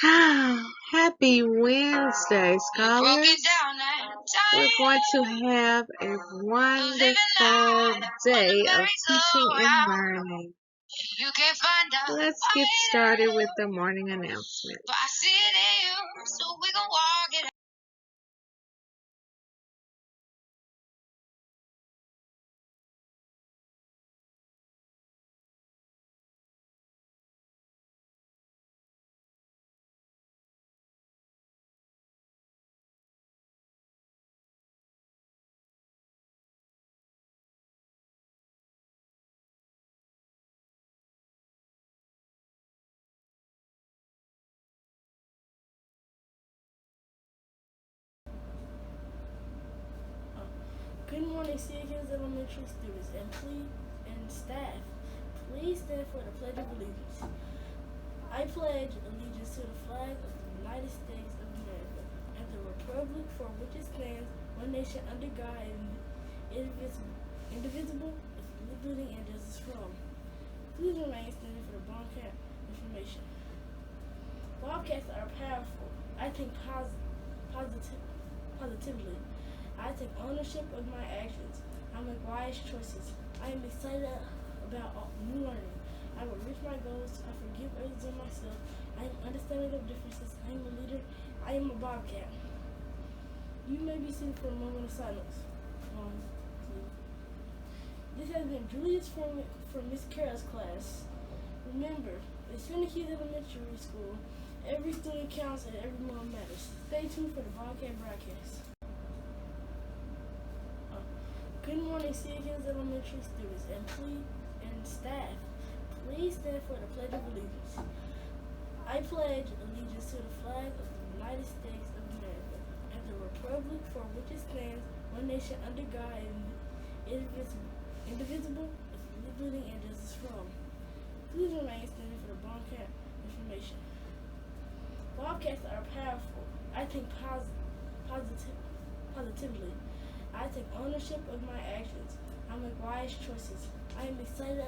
Happy Wednesday, scholars. We're going to have a wonderful day of teaching and learning. Let's get started with the morning announcement. Good morning, Scenic Hills Elementary students and staff. Please stand for the Pledge of Allegiance. I pledge allegiance to the flag of the United States of America and the republic for which it stands, one nation under God, indivisible, with liberty and justice for all. Please remain standing for the Bobcat information. Bobcats are powerful. I think positively. I take ownership of my actions. I make wise choices. I am excited about new learning. I will reach my goals. I forgive others and myself. I am understanding of differences. I am a leader. I am a Bobcat. You may be seated for a moment of silence. This has been Julius from Miss Carol's class. Remember, at Scenic Hills Elementary School, every student counts and every moment matters. Stay tuned for the Bobcat broadcast. Good morning, Scenic Hills Elementary students and staff. Please stand for the Pledge of Allegiance. I pledge allegiance to the flag of the United States of America and the republic for which it stands, one nation under God, indivisible, with liberty and justice for all. Please remain standing for the Bobcat information. Bobcats are powerful. I think positively. I take ownership of my actions. I make wise choices. I am excited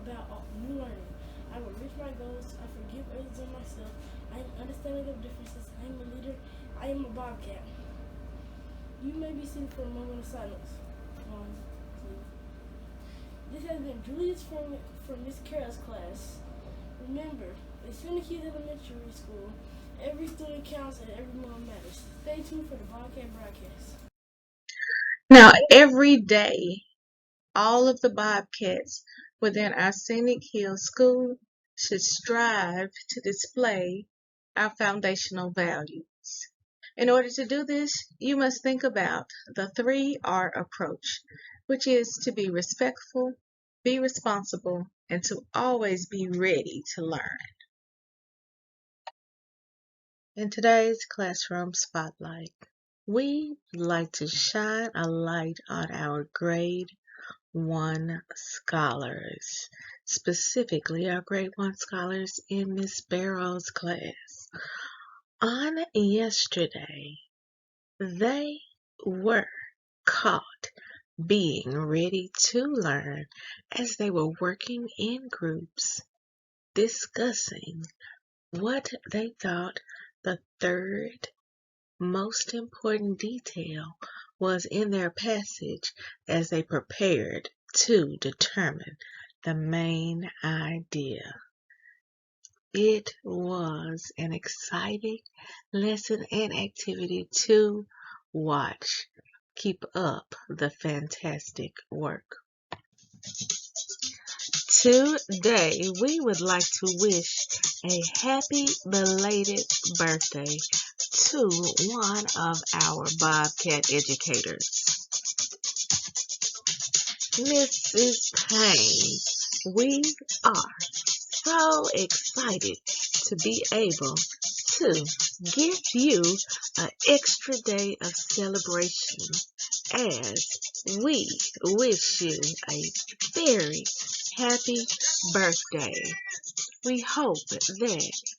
about new learning. I will reach my goals. I forgive others and myself. I am understanding of differences. I am a leader. I am a Bobcat. You may be seated for a moment of silence. This has been Julius from Miss Carol's class. Remember, at Scenic Hills Elementary School, every student counts and every moment matters. Stay tuned for the Bobcat broadcast. Now, every day, all of the Bobcats within our Scenic Hills School should strive to display our foundational values. In order to do this, you must think about the 3R approach, which is to be respectful, be responsible, and to always be ready to learn. In today's classroom spotlight, we like to shine a light on our grade 1 scholars, specifically our grade 1 scholars in Miss Barrow's class. On yesterday, they were caught being ready to learn as they were working in groups, discussing what they thought the third most important detail was in their passage as they prepared to determine the main idea. It was an exciting lesson and activity to watch. Keep up the fantastic work. Today, we would like to wish a happy belated birthday to one of our Bobcat educators, Mrs. Payne. We are so excited to be able to give you an extra day of celebration as we wish you a very happy birthday. We hope that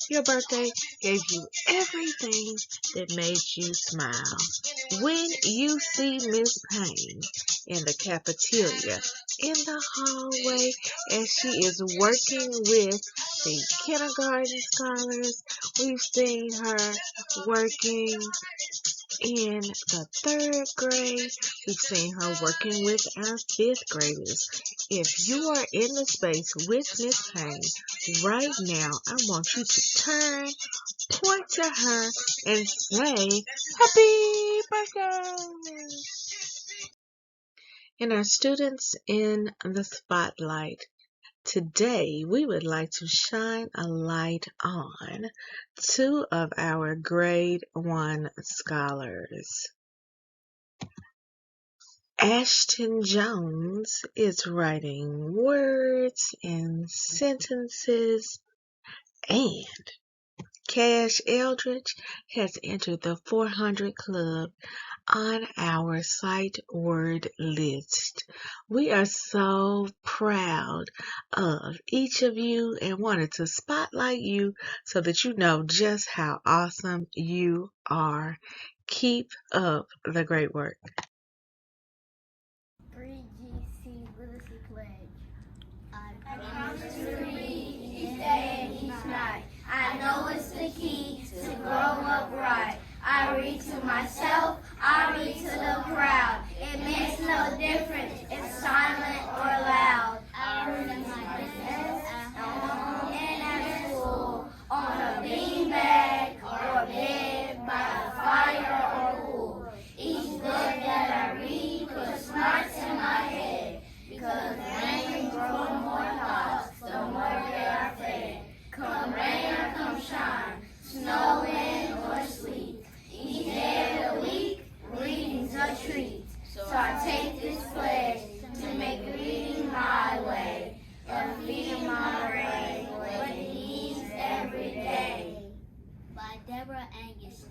your birthday gave you everything that made you smile. When you see Miss Payne in the cafeteria, in the hallway, as she is working with the kindergarten scholars, we've seen her working in the third grade. We've seen her working with our fifth graders. If you are in the space with Miss Payne right now, I want you to turn, point to her, and say, Happy birthday! And our students in the spotlight, today we would like to shine a light on two of our grade 1 scholars. Ashton Jones is writing words and sentences, and Cash Eldridge has entered the 400 Club on our sight word list. We are so proud of each of you and wanted to spotlight you so that you know just how awesome you are. Keep up the great work. 3GC Literacy Pledge. I promise to read each day and each night. I know it's the key to grow up right. I read to myself, I read to the crowd. It makes no difference if silent or loud. I read at my desk, at home, and at school, on a beanbag or bed, by a fire or pool. Each book that I read puts smarts in my head, because rain grows more thoughts, the more they are fed. Come rain or come shine, snow, wind, or sleet, each day of the week, reading's a treat. So I take this pledge to make reading my way, and feeding my brain what it needs every day. By Deborah Angus.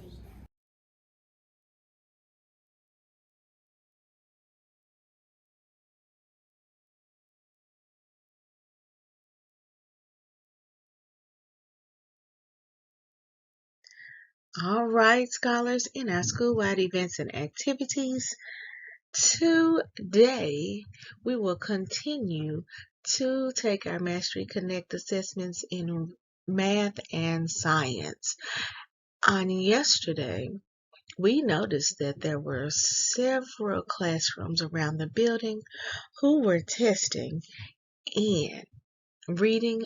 All right, scholars, in our school-wide events and activities, today we will continue to take our Mastery Connect assessments in math and science. On yesterday, we noticed that there were several classrooms around the building who were testing and reading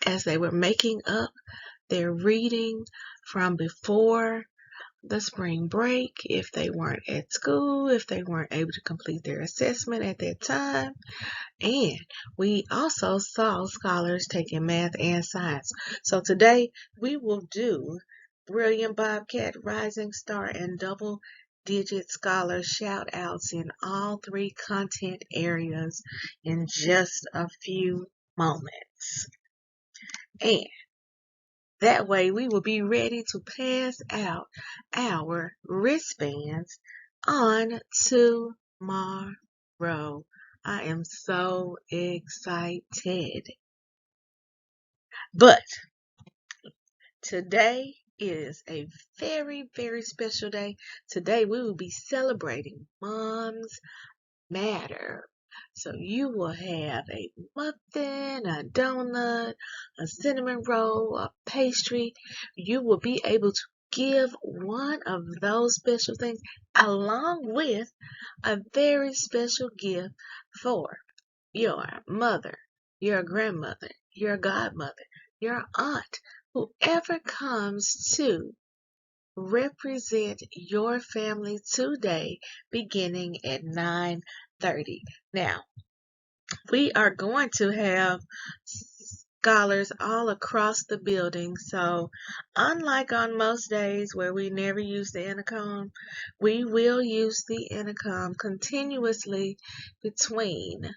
as they were making up their reading from before the spring break, if they weren't at school, if they weren't able to complete their assessment at that time. And we also saw scholars taking math and science. So today we will do Brilliant Bobcat, Rising Star, and Double-Digit Scholar shout outs in all three content areas in just a few moments. And that way we will be ready to pass out our wristbands on tomorrow. I am so excited. But today is a very, very special day. Today we will be celebrating Moms Matter. So you will have a muffin, a donut, a cinnamon roll, a pastry. You will be able to give one of those special things along with a very special gift for your mother, your grandmother, your godmother, your aunt, whoever comes to represent your family today beginning at 9:30. Now, we are going to have scholars all across the building, so unlike on most days where we never use the intercom, we will use the intercom continuously between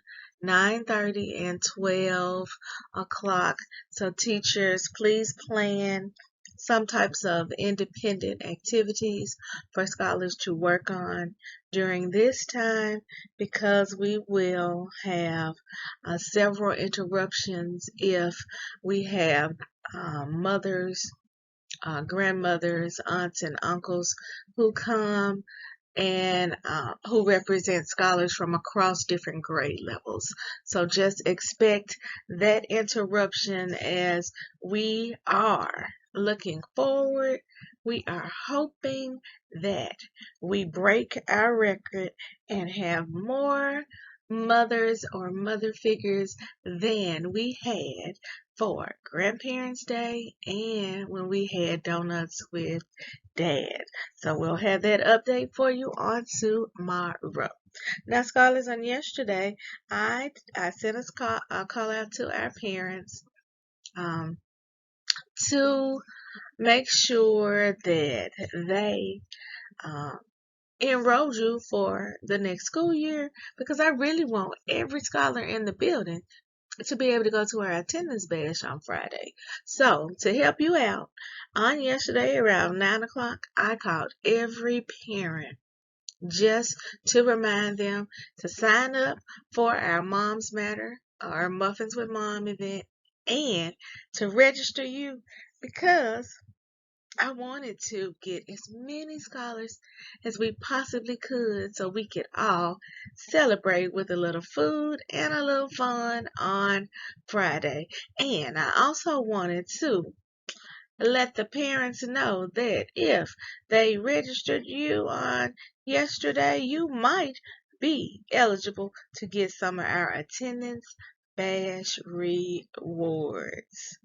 9:30 and 12 o'clock. So teachers, please plan some types of independent activities for scholars to work on during this time, because we will have several interruptions if we have mothers, grandmothers, aunts, and uncles who come and who represent scholars from across different grade levels. So just expect that interruption, as we are looking forward. We are hoping that we break our record and have more mothers or mother figures than we had for Grandparents' Day and when we had Donuts with Dad. So we'll have that update for you on tomorrow. Now, scholars, on yesterday, I sent a call out to our parents to make sure that they enroll you for the next school year, because I really want every scholar in the building to be able to go to our attendance bash on Friday. So, to help you out, on yesterday around 9 o'clock, I called every parent just to remind them to sign up for our Moms Matter, our Muffins with Mom event, and to register you, because I wanted to get as many scholars as we possibly could so we could all celebrate with a little food and a little fun on Friday. And I also wanted to let the parents know that if they registered you on yesterday, you might be eligible to get some of our attendance bash rewards.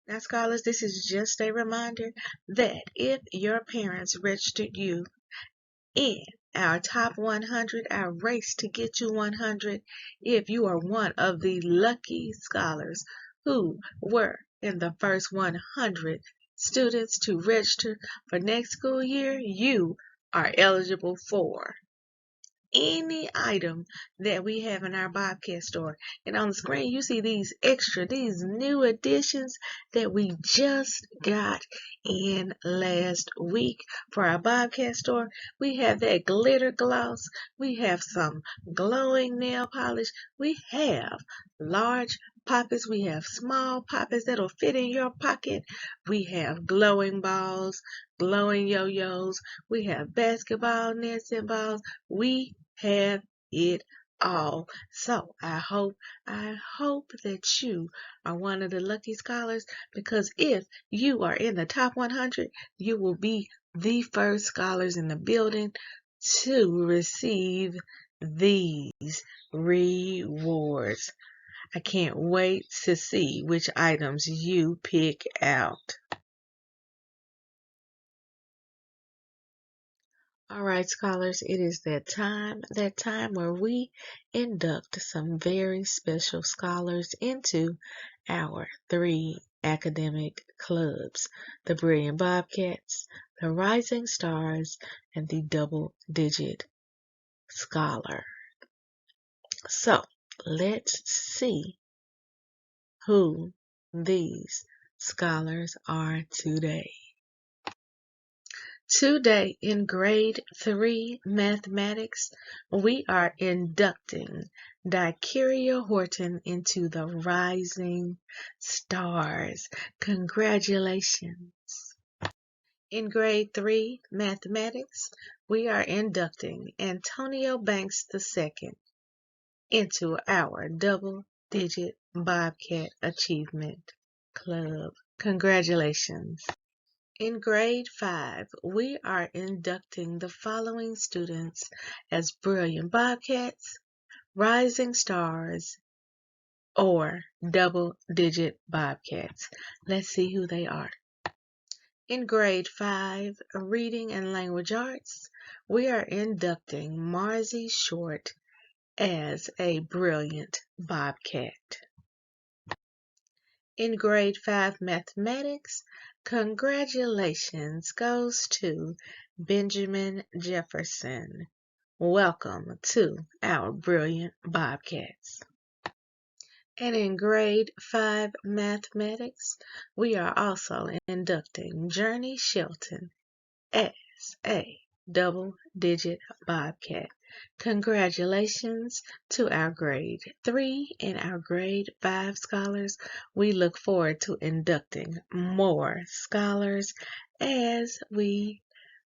Now, scholars, this is just a reminder that if your parents registered you in our top 100, our race to get you 100, if you are one of the lucky scholars who were in the first 100 students to register for next school year, you are eligible for any item that we have in our Bobcat store. And on the screen, you see these new additions that we just got in last week for our Bobcat store. We have that glitter gloss. We have some glowing nail polish. We have large poppets. We have small poppets that'll fit in your pocket. We have glowing balls, glowing yo-yos. We have basketball nets and balls. We have it all. So I hope that you are one of the lucky scholars, because if you are in the top 100, you will be the first scholars in the building to receive these rewards. I can't wait to see which items you pick out. All right, scholars, it is that time where we induct some very special scholars into our 3 academic clubs: the Brilliant Bobcats, the Rising Stars, and the Double-Digit Scholar. So, let's see who these scholars are today. Today in grade 3 mathematics, we are inducting Daikiria Horton into the Rising Stars. Congratulations. In grade 3 mathematics, we are inducting Antonio Banks II into our Double-Digit Bobcat Achievement Club. Congratulations. In grade 5, we are inducting the following students as Brilliant Bobcats, Rising Stars, or Double-Digit Bobcats. Let's see who they are. In grade 5, Reading and Language Arts, we are inducting Marzi Short as a Brilliant Bobcat. In grade 5 mathematics, congratulations goes to Benjamin Jefferson. Welcome to our Brilliant Bobcats. And in grade 5 mathematics, we are also inducting Journey Shelton as a double-digit Bobcat. Congratulations to our grade 3 and our grade 5 scholars. We look forward to inducting more scholars as we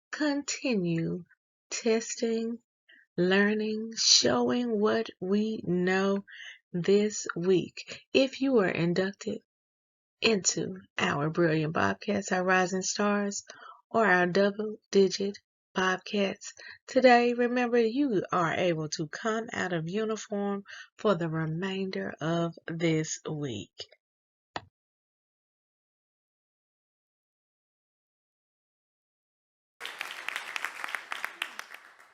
continue testing, learning, showing what we know this week. If you were inducted into our Brilliant Bobcats, our Rising Stars, or our Double-Digit Bobcats, today, remember you are able to come out of uniform for the remainder of this week.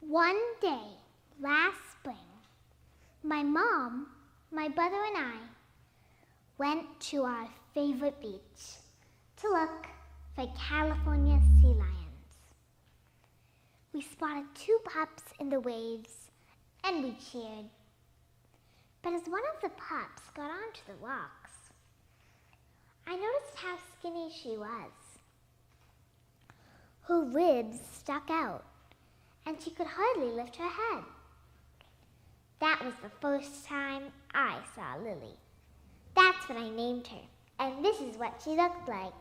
One day, last spring, my mom, my brother, and I went to our favorite beach to look for California sea lions. We spotted 2 pups in the waves and we cheered. But as one of the pups got onto the rocks, I noticed how skinny she was. Her ribs stuck out and she could hardly lift her head. That was the first time I saw Lily. That's when I named her, and this is what she looked like.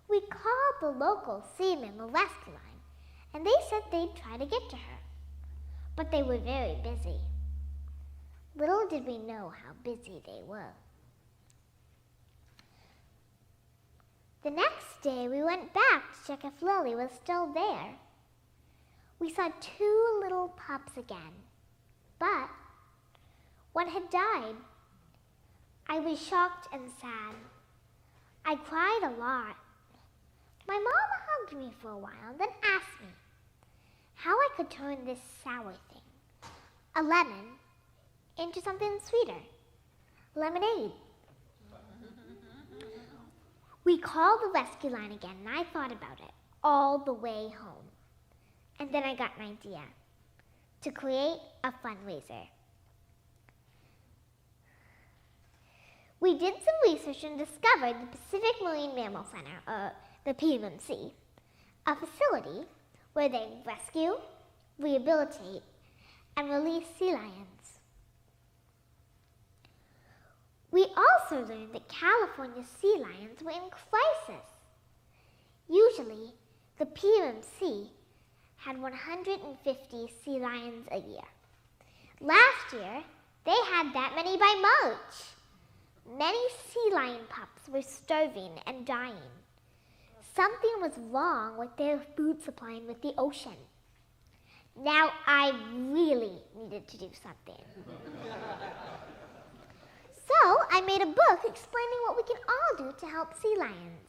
We called the local sea mammal rescue line, and they said they'd try to get to her, but they were very busy. Little did we know how busy they were. The next day, we went back to check if Lily was still there. We saw 2 little pups again, but one had died. I was shocked and sad. I cried a lot. My mom hugged me for a while, then asked me how I could turn this sour thing, a lemon, into something sweeter, lemonade. We called the rescue line again, and I thought about it all the way home. And then I got an idea to create a fundraiser. We did some research and discovered the Pacific Marine Mammal Center, or the PMMC, a facility where they rescue, rehabilitate, and release sea lions. We also learned that California sea lions were in crisis. Usually, the PMMC had 150 sea lions a year. Last year, they had that many by March. Many sea lion pups were starving and dying. Something was wrong with their food supply and with the ocean. Now I really needed to do something. So I made a book explaining what we can all do to help sea lions.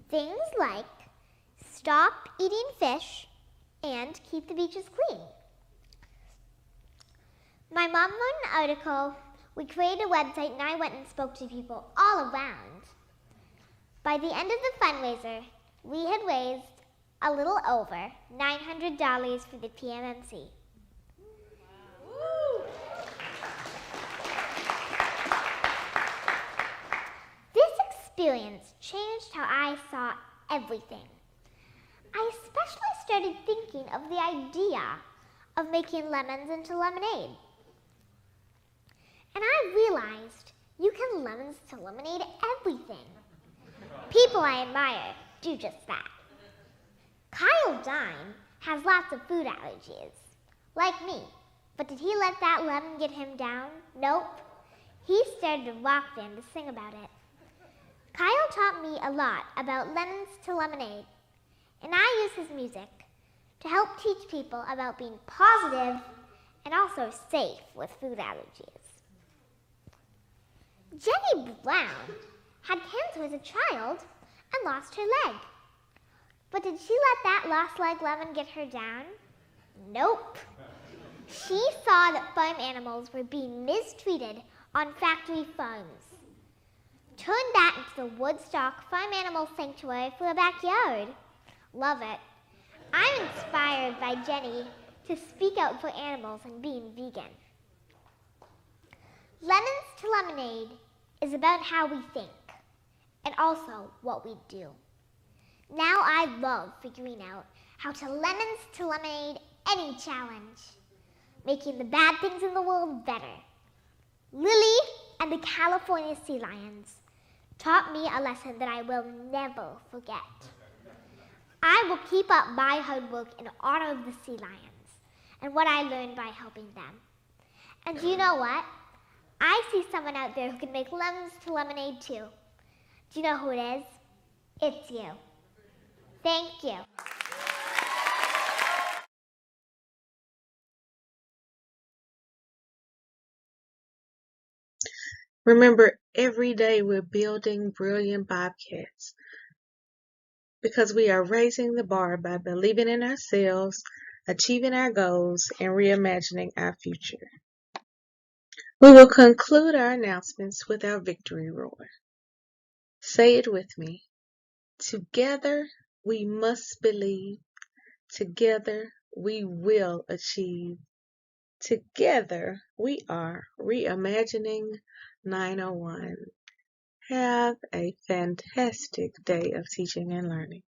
Things like stop eating fish and keep the beaches clean. My mom wrote an article, we created a website, and I went and spoke to people all around. By the end of the fundraiser, we had raised a little over $900 for the PMMC. This experience changed how I saw everything. I especially started thinking of the idea of making lemons into lemonade. And I realized you can lemons to lemonade everything. People I admire do just that. Kyle Dine has lots of food allergies, like me. But did he let that lemon get him down? Nope. He started a rock band to sing about it. Kyle taught me a lot about lemons to lemonade, and I use his music to help teach people about being positive and also safe with food allergies. Jenny Brown had cancer as a child and lost her leg. But did she let that lost leg lemon get her down? Nope. She saw that farm animals were being mistreated on factory farms. Turned that into the Woodstock Farm Animal Sanctuary for a backyard. Love it. I'm inspired by Jenny to speak out for animals and being vegan. Lemons to Lemonade is about how we think and also what we do. Now I love figuring out how to lemons to lemonade any challenge, making the bad things in the world better. Lily and the California Sea Lions taught me a lesson that I will never forget. I will keep up my hard work in honor of the sea lions and what I learned by helping them. And do you know what? I see someone out there who can make lemons to lemonade too. Do you know who it is? It's you. Thank you. Remember, every day we're building Brilliant Bobcats because we are raising the bar by believing in ourselves, achieving our goals, and reimagining our future. We will conclude our announcements with our victory roar. Say it with me. Together we must believe. Together we will achieve. Together we are reimagining 901. Have a fantastic day of teaching and learning.